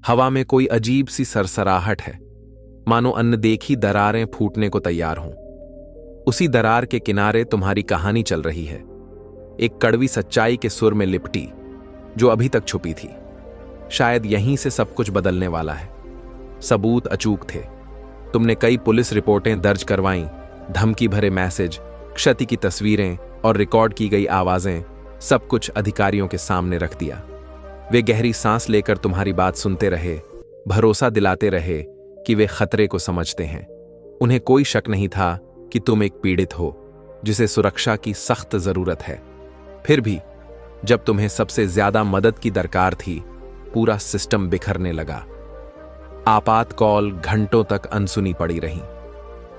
हवा में कोई अजीब सी सरसराहट है, मानो अनदेखी दरारें फूटने को तैयार हों। उसी दरार के किनारे तुम्हारी कहानी चल रही है, एक कड़वी सच्चाई के सुर में लिपटी, जो अभी तक छुपी थी। शायद यहीं से सब कुछ बदलने वाला है। सबूत अचूक थे। तुमने कई पुलिस रिपोर्टें दर्ज करवाईं, धमकी भरे मैसेज, क्षति की तस्वीरें और रिकॉर्ड की गई आवाजें, सब कुछ अधिकारियों के सामने रख दिया। वे गहरी सांस लेकर तुम्हारी बात सुनते रहे, भरोसा दिलाते रहे कि वे खतरे को समझते हैं। उन्हें कोई शक नहीं था कि तुम एक पीड़ित हो जिसे सुरक्षा की सख्त जरूरत है। फिर भी जब तुम्हें सबसे ज्यादा मदद की दरकार थी, पूरा सिस्टम बिखरने लगा। आपात कॉल घंटों तक अनसुनी पड़ी रहीं।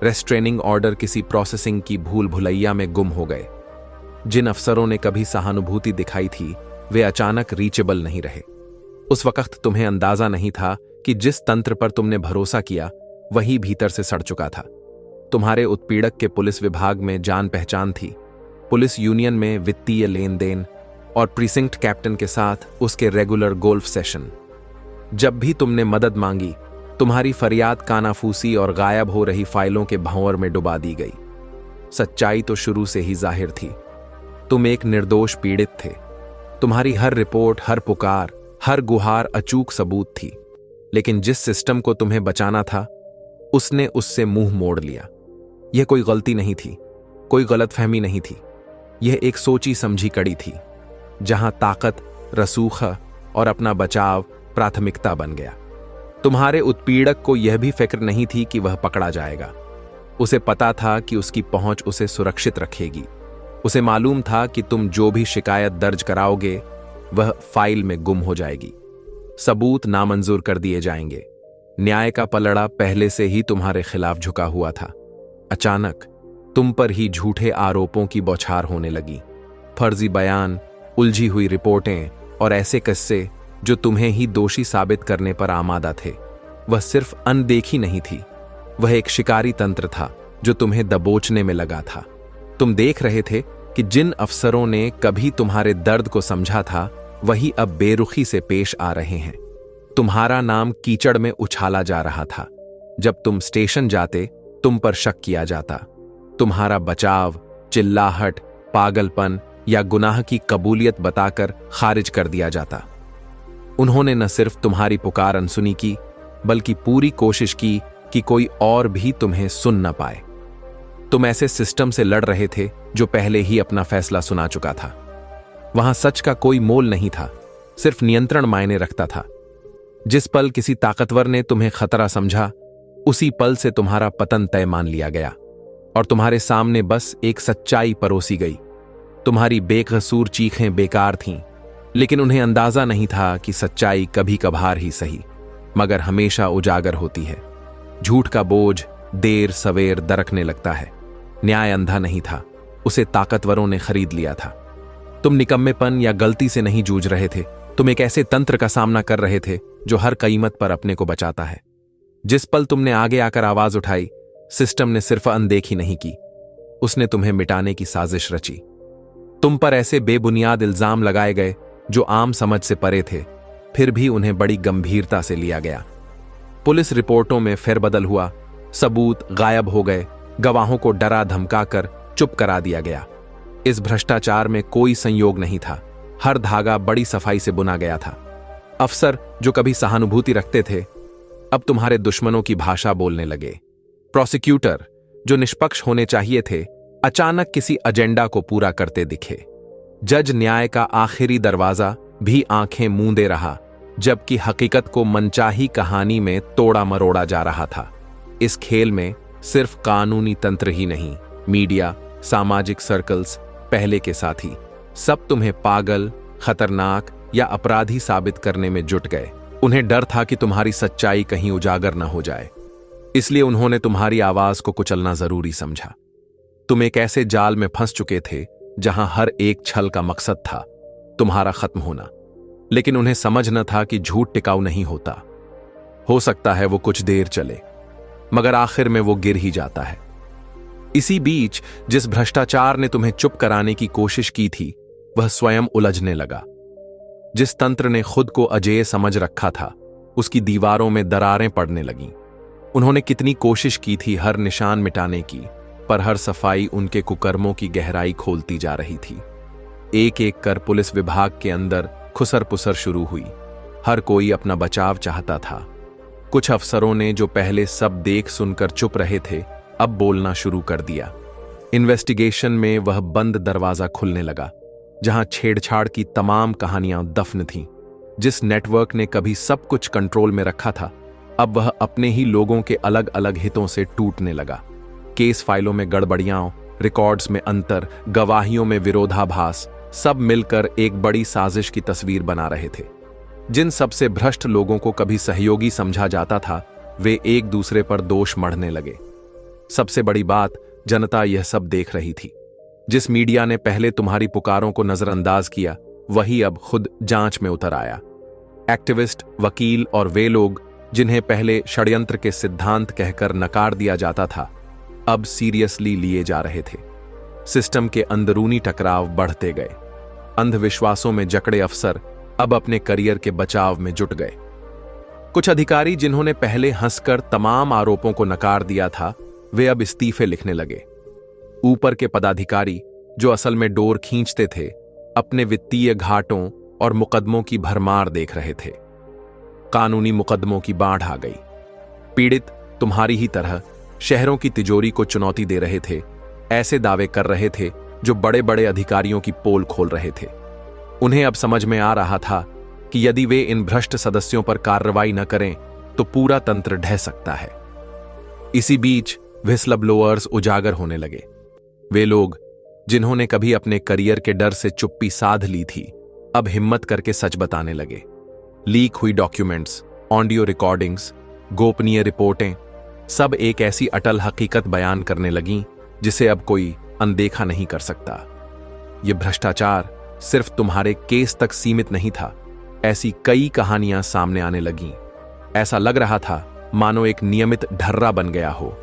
रेस्ट्रेनिंग ऑर्डर किसी प्रोसेसिंग की भूल भुलैया में गुम हो गए। जिन अफसरों ने कभी सहानुभूति दिखाई थी, वे अचानक रीचेबल नहीं रहे। उस वक्त तुम्हें अंदाजा नहीं था कि जिस तंत्र पर तुमने भरोसा किया, वही भीतर से सड़ चुका था। तुम्हारे उत्पीड़क के पुलिस विभाग में जान पहचान थी, पुलिस यूनियन में वित्तीय लेन देन और प्रीसिंक्ट कैप्टन के साथ उसके रेगुलर गोल्फ सेशन। जब भी तुमने मदद मांगी, तुम्हारी फरियाद कानाफूसी और गायब हो रही फाइलों के भंवर में डुबा दी गई। सच्चाई तो शुरू से ही जाहिर थी। तुम एक निर्दोष पीड़ित थे। तुम्हारी हर रिपोर्ट, हर पुकार, हर गुहार अचूक सबूत थी। लेकिन जिस सिस्टम को तुम्हें बचाना था, उसने उससे मुंह मोड़ लिया। यह कोई गलती नहीं थी, कोई गलतफहमी नहीं थी। यह एक सोची समझी कड़ी थी, जहां ताकत, रसूख और अपना बचाव प्राथमिकता बन गया। तुम्हारे उत्पीड़क को यह भी फिक्र नहीं थी कि वह पकड़ा जाएगा। उसे पता था कि उसकी पहुंच उसे सुरक्षित रखेगी। उसे मालूम था कि तुम जो भी शिकायत दर्ज कराओगे, वह फाइल में गुम हो जाएगी। सबूत नामंजूर कर दिए जाएंगे। न्याय का पलड़ा पहले से ही तुम्हारे खिलाफ झुका हुआ था। अचानक तुम पर ही झूठे आरोपों की बौछार होने लगी। फर्जी बयान, उलझी हुई रिपोर्टें और ऐसे किस्से जो तुम्हें ही दोषी साबित करने पर आमादा थे। वह सिर्फ अनदेखी नहीं थी, वह एक शिकारी तंत्र था जो तुम्हें दबोचने में लगा था। तुम देख रहे थे कि जिन अफसरों ने कभी तुम्हारे दर्द को समझा था, वही अब बेरुखी से पेश आ रहे हैं। तुम्हारा नाम कीचड़ में उछाला जा रहा था। जब तुम स्टेशन जाते, तुम पर शक किया जाता। तुम्हारा बचाव, चिल्लाहट, पागलपन या गुनाह की कबूलियत बताकर खारिज कर दिया जाता। उन्होंने न सिर्फ तुम्हारी पुकार अनसुनी की, बल्कि पूरी कोशिश की कि कोई और भी तुम्हें सुन न पाए। तुम ऐसे सिस्टम से लड़ रहे थे जो पहले ही अपना फैसला सुना चुका था। वहां सच का कोई मोल नहीं था, सिर्फ नियंत्रण मायने रखता था। जिस पल किसी ताकतवर ने तुम्हें खतरा समझा, उसी पल से तुम्हारा पतन तय मान लिया गया और तुम्हारे सामने बस एक सच्चाई परोसी गई। तुम्हारी बेकसूर चीखें बेकार थीं, लेकिन उन्हें अंदाजा नहीं था कि सच्चाई कभी कभार ही सही, मगर हमेशा उजागर होती है। झूठ का बोझ देर सवेर दरकने लगता है। न्याय अंधा नहीं था, उसे ताकतवरों ने खरीद लिया था। तुम निकम्मेपन या गलती से नहीं जूझ रहे थे, तुम एक ऐसे तंत्र का सामना कर रहे थे जो हर कीमत पर अपने को बचाता है। जिस पल तुमने आगे आकर आवाज उठाई, सिस्टम ने सिर्फ अनदेखी नहीं की, उसने तुम्हें मिटाने की साजिश रची। तुम पर ऐसे बेबुनियाद इल्जाम लगाए गए जो आम समझ से परे थे, फिर भी उन्हें बड़ी गंभीरता से लिया गया। पुलिस रिपोर्टों में फेरबदल हुआ, सबूत गायब हो गए, गवाहों को डरा धमकाकर चुप करा दिया गया। इस भ्रष्टाचार में कोई संयोग नहीं था, हर धागा बड़ी सफाई से बुना गया था। अफसर जो कभी सहानुभूति रखते थे, अब तुम्हारे दुश्मनों की भाषा बोलने लगे। प्रोसिक्यूटर जो निष्पक्ष होने चाहिए थे, अचानक किसी एजेंडा को पूरा करते दिखे। जज न्याय का आखिरी दरवाजा भी आंखें मूंदे रहा, जबकि हकीकत को मनचाही कहानी में तोड़ा मरोड़ा जा रहा था। इस खेल में सिर्फ कानूनी तंत्र ही नहीं, मीडिया, सामाजिक सर्कल्स, पहले के साथी, सब तुम्हें पागल, खतरनाक या अपराधी साबित करने में जुट गए। उन्हें डर था कि तुम्हारी सच्चाई कहीं उजागर न हो जाए, इसलिए उन्होंने तुम्हारी आवाज को कुचलना जरूरी समझा। तुम एक ऐसे जाल में फंस चुके थे जहां हर एक छल का मकसद था तुम्हारा खत्म होना, लेकिन उन्हें समझ न था कि झूठ टिकाऊ नहीं होता। हो सकता है वो कुछ देर चले, मगर आखिर में वो गिर ही जाता है। इसी बीच जिस भ्रष्टाचार ने तुम्हें चुप कराने की कोशिश की थी, वह स्वयं उलझने लगा। जिस तंत्र ने खुद को अजेय समझ रखा था, उसकी दीवारों में दरारें पड़ने लगीं। उन्होंने कितनी कोशिश की थी हर निशान मिटाने की, पर हर सफाई उनके कुकर्मों की गहराई खोलती जा रही थी। एक एक कर पुलिस विभाग के अंदर खुसर पुसर शुरू हुई। हर कोई अपना बचाव चाहता था। कुछ अफसरों ने जो पहले सब देख सुनकर चुप रहे थे, अब बोलना शुरू कर दिया। इन्वेस्टिगेशन में वह बंद दरवाजा खुलने लगा, जहां छेड़छाड़ की तमाम कहानियां दफन थीं। जिस नेटवर्क ने कभी सब कुछ कंट्रोल में रखा था, अब वह अपने ही लोगों के अलग अलग हितों से टूटने लगा। केस फाइलों में गड़बड़ियां, रिकॉर्ड्स में अंतर, गवाहियों में विरोधाभास, सब मिलकर एक बड़ी साजिश की तस्वीर बना रहे थे। जिन सबसे भ्रष्ट लोगों को कभी सहयोगी समझा जाता था, वे एक दूसरे पर दोष मढ़ने लगे। सबसे बड़ी बात, जनता यह सब देख रही थी। जिस मीडिया ने पहले तुम्हारी पुकारों को नजरअंदाज किया, वही अब खुद जांच में उतर आया। एक्टिविस्ट, वकील और वे लोग जिन्हें पहले षड्यंत्र के सिद्धांत कहकर नकार दिया जाता था, अब सीरियसली लिए जा रहे थे। सिस्टम के अंदरूनी टकराव बढ़ते गए। अंधविश्वासों में जकड़े अफसर अब अपने करियर के बचाव में जुट गए। कुछ अधिकारी जिन्होंने पहले हंसकर तमाम आरोपों को नकार दिया था, वे अब इस्तीफे लिखने लगे। ऊपर के पदाधिकारी, जो असल में डोर खींचते थे, अपने वित्तीय घाटों और मुकदमों की भरमार देख रहे थे। कानूनी मुकदमों की बाढ़ आ गई। पीड़ित तुम्हारी ही तरह शहरों की तिजोरी को चुनौती दे रहे थे, ऐसे दावे कर रहे थे जो बड़े बड़े अधिकारियों की पोल खोल रहे थे। उन्हें अब समझ में आ रहा था कि यदि वे इन भ्रष्ट सदस्यों पर कार्रवाई न करें तो पूरा तंत्र ढह सकता है। इसी बीच व्हिस्ल ब्लोअर्स उजागर होने लगे। वे लोग जिन्होंने कभी अपने करियर के डर से चुप्पी साध ली थी, अब हिम्मत करके सच बताने लगे। लीक हुई डॉक्यूमेंट्स, ऑडियो रिकॉर्डिंग्स, गोपनीय रिपोर्टें, सब एक ऐसी अटल हकीकत बयान करने लगीं जिसे अब कोई अनदेखा नहीं कर सकता। यह भ्रष्टाचार सिर्फ तुम्हारे केस तक सीमित नहीं था, ऐसी कई कहानियां सामने आने लगीं। ऐसा लग रहा था मानो एक नियमित ढर्रा बन गया हो,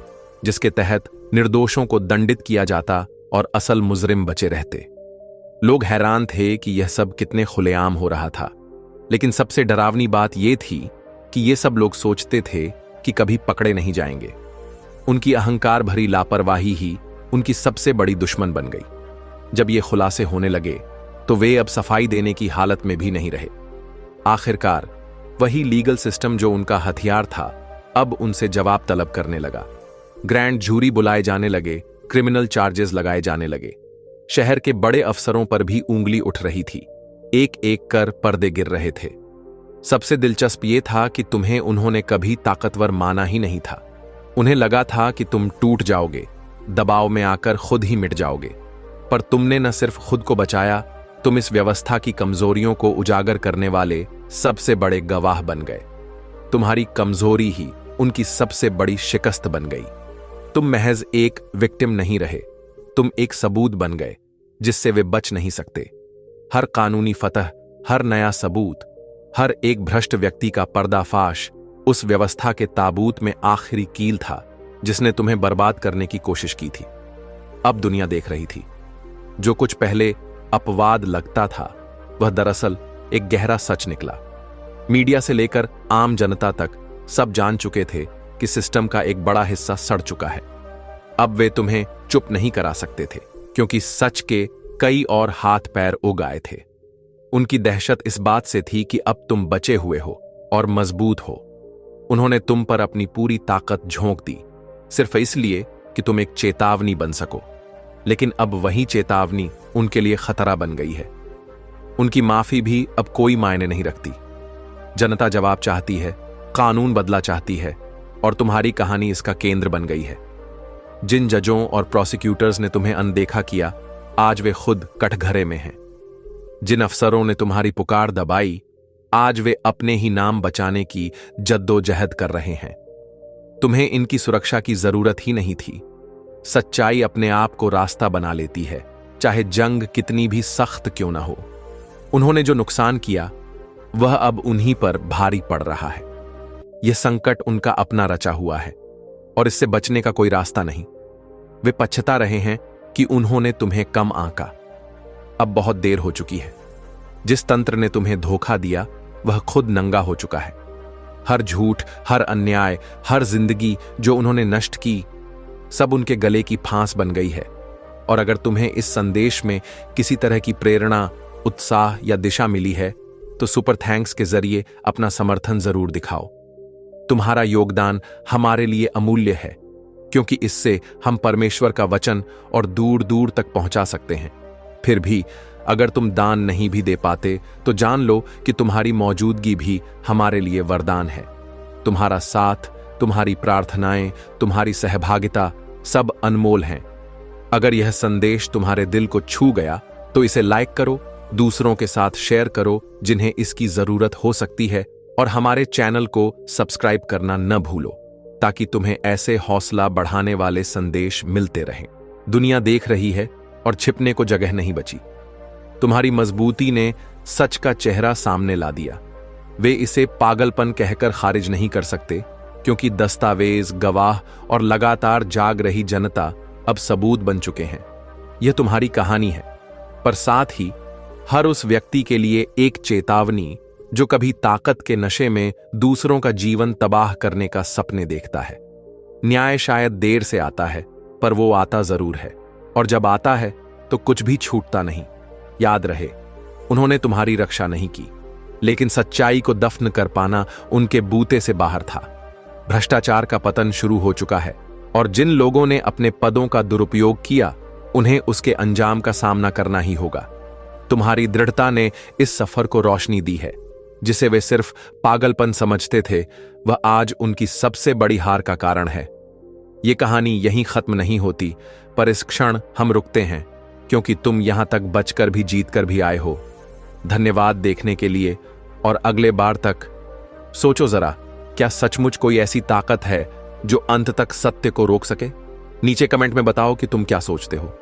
जिसके तहत निर्दोषों को दंडित किया जाता और असल मुजरिम बचे रहते। लोग हैरान थे कि यह सब कितने खुलेआम हो रहा था, लेकिन सबसे डरावनी बात यह थी कि ये सब लोग सोचते थे कि कभी पकड़े नहीं जाएंगे। उनकी अहंकार भरी लापरवाही ही उनकी सबसे बड़ी दुश्मन बन गई। जब ये खुलासे होने लगे तो वे अब सफाई देने की हालत में भी नहीं रहे। आखिरकार वही लीगल सिस्टम जो उनका हथियार था, अब उनसे जवाब तलब करने लगा। ग्रैंड जूरी बुलाए जाने लगे, क्रिमिनल चार्जेस लगाए जाने लगे। शहर के बड़े अफसरों पर भी उंगली उठ रही थी। एक एक कर पर्दे गिर रहे थे। सबसे दिलचस्प यह था कि तुम्हें उन्होंने कभी ताकतवर माना ही नहीं था। उन्हें लगा था कि तुम टूट जाओगे, दबाव में आकर खुद ही मिट जाओगे। पर तुमने न सिर्फ खुद को बचाया, तुम इस व्यवस्था की कमजोरियों को उजागर करने वाले सबसे बड़े गवाह बन गए। तुम्हारी कमजोरी ही उनकी सबसे बड़ी शिकस्त बन गई। तुम महज एक विक्टिम नहीं रहे, तुम एक सबूत बन गए जिससे वे बच नहीं सकते। हर कानूनी फतह, हर नया सबूत, हर एक भ्रष्ट व्यक्ति का पर्दाफाश उस व्यवस्था के ताबूत में आखिरी कील था जिसने तुम्हें बर्बाद करने की कोशिश की थी। अब दुनिया देख रही थी। जो कुछ पहले अपवाद लगता था, वह दरअसल एक गहरा सच निकला। मीडिया से लेकर आम जनता तक सब जान चुके थे कि सिस्टम का एक बड़ा हिस्सा सड़ चुका है। अब वे तुम्हें चुप नहीं करा सकते थे, क्योंकि सच के कई और हाथ पैर उग आए थे। उनकी दहशत इस बात से थी कि अब तुम बचे हुए हो और मजबूत हो। उन्होंने तुम पर अपनी पूरी ताकत झोंक दी, सिर्फ इसलिए कि तुम एक चेतावनी बन सको। लेकिन अब वही चेतावनी उनके लिए खतरा बन गई है। उनकी माफी भी अब कोई मायने नहीं रखती। जनता जवाब चाहती है, कानून बदला चाहती है, और तुम्हारी कहानी इसका केंद्र बन गई है। जिन जजों और प्रोसिक्यूटर्स ने तुम्हें अनदेखा किया, आज वे खुद कटघरे में हैं। जिन अफसरों ने तुम्हारी पुकार दबाई, आज वे अपने ही नाम बचाने की जद्दोजहद कर रहे हैं। तुम्हें इनकी सुरक्षा की जरूरत ही नहीं थी। सच्चाई अपने आप को रास्ता बना लेती है, चाहे जंग कितनी भी सख्त क्यों ना हो। उन्होंने जो नुकसान किया, वह अब उन्हीं पर भारी पड़ रहा है। यह संकट उनका अपना रचा हुआ है और इससे बचने का कोई रास्ता नहीं। वे पछता रहे हैं कि उन्होंने तुम्हें कम आंका। अब बहुत देर हो चुकी है। जिस तंत्र ने तुम्हें धोखा दिया, वह खुद नंगा हो चुका है। हर झूठ, हर अन्याय, हर जिंदगी जो उन्होंने नष्ट की, सब उनके गले की फांस बन गई है। और अगर तुम्हें इस संदेश में किसी तरह की प्रेरणा, उत्साह या दिशा मिली है तो सुपर थैंक्स के जरिए अपना समर्थन जरूर दिखाओ। तुम्हारा योगदान हमारे लिए अमूल्य है, क्योंकि इससे हम परमेश्वर का वचन और दूर दूर तक पहुंचा सकते हैं। फिर भी अगर तुम दान नहीं भी दे पाते तो जान लो कि तुम्हारी मौजूदगी भी हमारे लिए वरदान है। तुम्हारा साथ, तुम्हारी प्रार्थनाएं, तुम्हारी सहभागिता सब अनमोल हैं। अगर यह संदेश तुम्हारे दिल को छू गया तो इसे लाइक करो, दूसरों के साथ शेयर करो जिन्हें इसकी जरूरत हो सकती है, और हमारे चैनल को सब्सक्राइब करना न भूलो ताकि तुम्हें ऐसे हौसला बढ़ाने वाले संदेश मिलते रहें। दुनिया देख रही है और छिपने को जगह नहीं बची। तुम्हारी मजबूती ने सच का चेहरा सामने ला दिया। वे इसे पागलपन कहकर खारिज नहीं कर सकते, क्योंकि दस्तावेज, गवाह और लगातार जाग रही जनता अब सबूत बन चुके हैं। यह तुम्हारी कहानी है, पर साथ ही हर उस व्यक्ति के लिए एक चेतावनी जो कभी ताकत के नशे में दूसरों का जीवन तबाह करने का सपने देखता है। न्याय शायद देर से आता है, पर वो आता जरूर है, और जब आता है तो कुछ भी छूटता नहीं। याद रहे, उन्होंने तुम्हारी रक्षा नहीं की, लेकिन सच्चाई को दफन कर पाना उनके बूते से बाहर था। भ्रष्टाचार का पतन शुरू हो चुका है, और जिन लोगों ने अपने पदों का दुरुपयोग किया उन्हें उसके अंजाम का सामना करना ही होगा। तुम्हारी दृढ़ता ने इस सफर को रोशनी दी है। जिसे वे सिर्फ पागलपन समझते थे, वह आज उनकी सबसे बड़ी हार का कारण है। ये कहानी यहीं खत्म नहीं होती, पर इस क्षण हम रुकते हैं, क्योंकि तुम यहां तक बचकर भी जीतकर भी आए हो। धन्यवाद देखने के लिए, और अगले बार तक सोचो जरा, क्या सचमुच कोई ऐसी ताकत है जो अंत तक सत्य को रोक सके? नीचे कमेंट में बताओ कि तुम क्या सोचते हो।